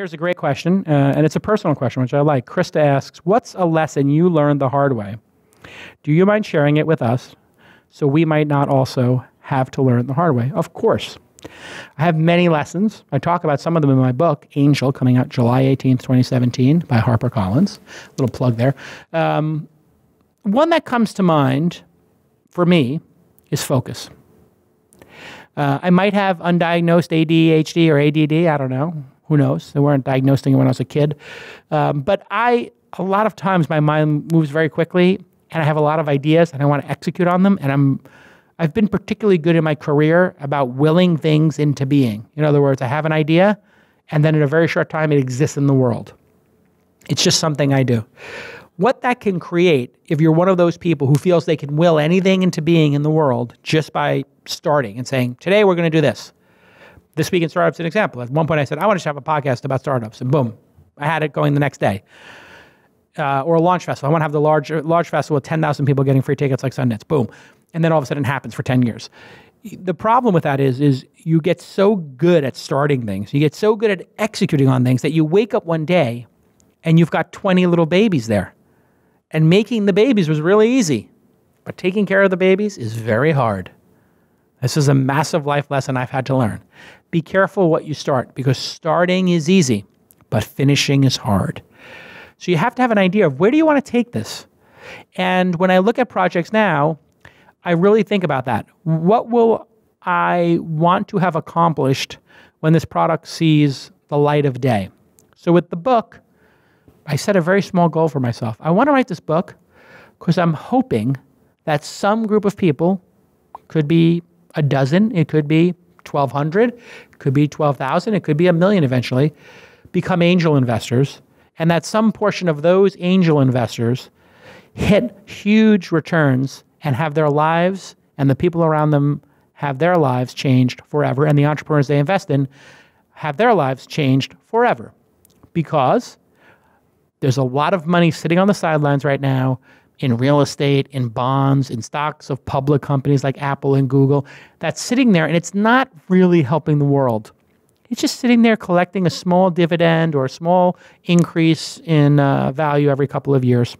here's a great question, and it's a personal question, which I like. Krista asks, what's a lesson you learned the hard way? Do you mind sharing it with us so we might not also have to learn the hard way? Of course. I have many lessons. I talk about some of them in my book, Angel, coming out July 18th, 2017, by HarperCollins. Little plug there. One that comes to mind for me is focus. I might have undiagnosed ADHD or ADD. I don't know. Who knows? They weren't diagnosing it when I was a kid. But a lot of times my mind moves very quickly and I have a lot of ideas and I want to execute on them. And I've been particularly good in my career about willing things into being. In other words, I have an idea and then in a very short time it exists in the world. It's just something I do. What that can create, if you're one of those people who feels they can will anything into being in the world just by starting and saying, today we're going to do this. This Week in Startups is an example. At one point I said, I want to have a podcast about startups. And boom, I had it going the next day. Or a launch festival. I want to have the large festival with 10,000 people getting free tickets like Sundance. Boom. And then all of a sudden it happens for 10 years. The problem with that is you get so good at starting things. You get so good at executing on things that you wake up one day and you've got 20 little babies there. And making the babies was really easy. But taking care of the babies is very hard. This is a massive life lesson I've had to learn. Be careful what you start, because starting is easy, but finishing is hard. So you have to have an idea of where do you want to take this? And when I look at projects now, I really think about that. What will I want to have accomplished when this product sees the light of day? So with the book, I set a very small goal for myself. I want to write this book because I'm hoping that some group of people, could be a dozen, it could be 1,200, it could be 12,000, it could be 1 million eventually, become angel investors, and that some portion of those angel investors hit huge returns and have their lives and the people around them have their lives changed forever, and the entrepreneurs they invest in have their lives changed forever. Because there's a lot of money sitting on the sidelines right now in real estate, in bonds, in stocks of public companies like Apple and Google that's sitting there, and it's not really helping the world. It's just sitting there collecting a small dividend or a small increase in value every couple of years.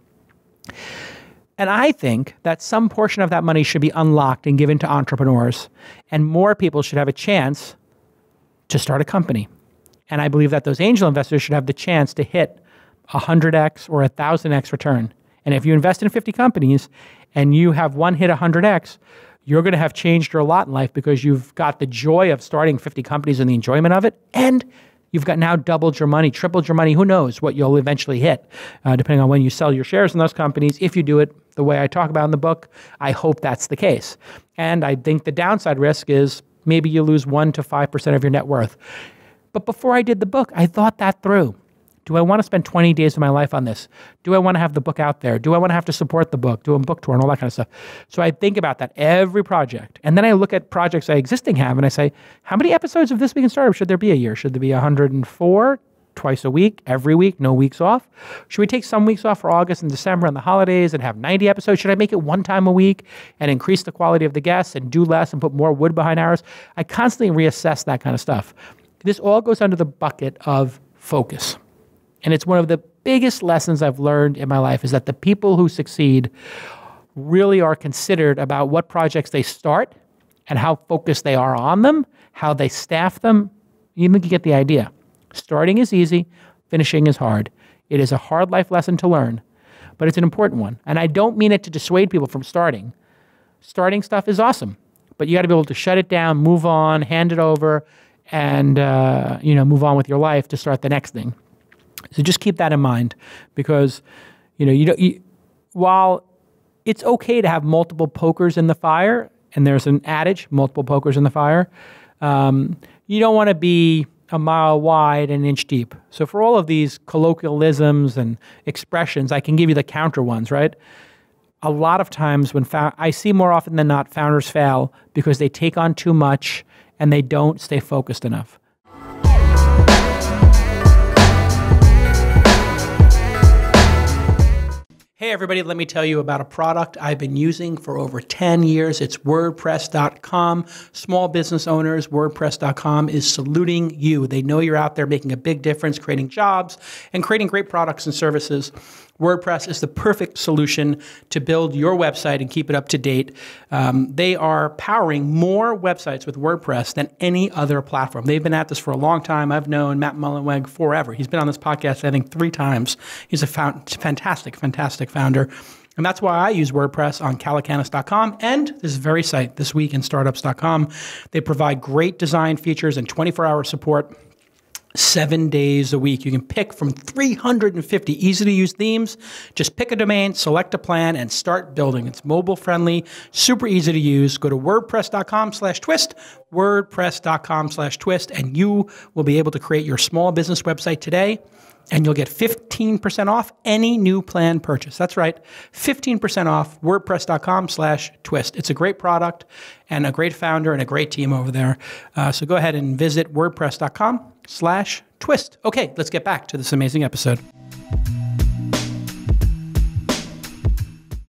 And I think that some portion of that money should be unlocked and given to entrepreneurs, and more people should have a chance to start a company. And I believe that those angel investors should have the chance to hit 100x or 1,000x return. And if you invest in 50 companies and you have one hit 100x, you're going to have changed your lot in life because you've got the joy of starting 50 companies and the enjoyment of it, and you've got now doubled your money, tripled your money. Who knows what you'll eventually hit, depending on when you sell your shares in those companies. If you do it the way I talk about in the book, I hope that's the case. And I think the downside risk is maybe you lose 1 to 5% of your net worth. But before I did the book, I thought that through. Do I want to spend 20 days of my life on this? Do I want to have the book out there? Do I want to have to support the book, do a book tour and all that kind of stuff? So I think about that every project. And then I look at projects I existing have and I say, how many episodes of This Week in Startup should there be a year? Should there be 104, twice a week, every week, no weeks off? Should we take some weeks off for August and December and the holidays and have 90 episodes? Should I make it one time a week and increase the quality of the guests and do less and put more wood behind ours? I constantly reassess that kind of stuff. This all goes under the bucket of focus. And it's one of the biggest lessons I've learned in my life is that the people who succeed really are considered about what projects they start and how focused they are on them, how they staff them. You get the idea. Starting is easy, finishing is hard. It is a hard life lesson to learn, but it's an important one. And I don't mean it to dissuade people from starting. Starting stuff is awesome, but you got to be able to shut it down, move on, hand it over, and move on with your life to start the next thing. So just keep that in mind, because while it's okay to have multiple pokers in the fire, and there's an adage, multiple pokers in the fire, you don't want to be a mile wide and an inch deep. So for all of these colloquialisms and expressions, I can give you the counter ones, right? A lot of times I see more often than not founders fail because they take on too much and they don't stay focused enough. Hey Hey, everybody, let me tell you about a product I've been using for over 10 years. It's WordPress.com. Small business owners, WordPress.com is saluting you. They know you're out there making a big difference, creating jobs, and creating great products and services. WordPress is the perfect solution to build your website and keep it up to date. They are powering more websites with WordPress than any other platform. They've been at this for a long time. I've known Matt Mullenweg forever. He's been on this podcast, I think, 3 times. He's a fantastic founder. And that's why I use WordPress on calacanis.com and this very site, thisweekinstartups.com. They provide great design features and 24-hour support 7 days a week. You can pick from 350 easy-to-use themes. Just pick a domain, select a plan, and start building. It's mobile-friendly, super easy to use. Go to wordpress.com/twist, wordpress.com/twist, and you will be able to create your small business website today, and you'll get 15% off any new plan purchase. That's right, 15% off, wordpress.com/twist. It's a great product and a great founder and a great team over there. So go ahead and visit wordpress.com/twist. Okay, let's get back to this amazing episode.